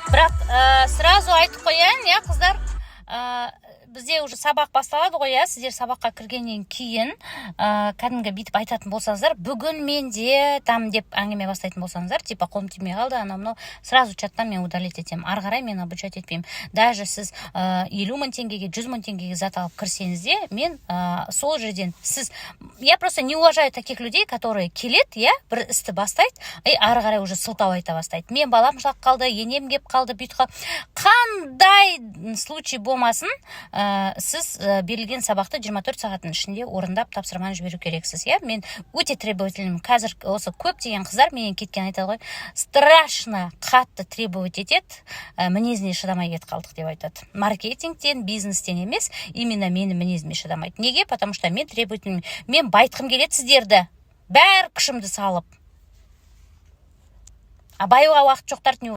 Бірақ сразу айтып қояйын, иә қыздар, бізде уже сабақ басталады ғой, иә, сіздер сабаққа кіргеннен кейін кәдімгі бүйтіп айтатын болсаңыздар, бүгін менде там деп әңгіме бастайтын болсаңыздар, типа қолым тимей қалды, анау сразу чаттан мен удалить етемін. Ары қарай мен обучать етпеймін. Даже сіз 50 мың теңгеге, 100 мың теңгеге зат алып кірсеңіз де, мен сол жерден я просто не уважаю таких людей, которые келет, иә, бір істі бастайды, ары қарай уже сылтау айта бастайды. Мен балам жылап қалды, енем кеп қалды, бүйтіп қалды. Қандай случай болмасын, сіз берілген сабақты 24 сағаттың ішінде орындап тапсырманы жіберу керексіз, иә. Мен өте требовательным. Қазір осы көптеген қыздар менен кеткен айтады ғой, страшно қатты требовать етеді, мінезіне шыдамай кетіп қалдық деп айтады. Маркетингтен, бизнестен емес, именно менің мінезіме шыдамайды. Неге? Потому что мен требовательным. Мен байтқым келеді сіздерді, бәр күшімді салып. Баюға уақыт жоқтарды не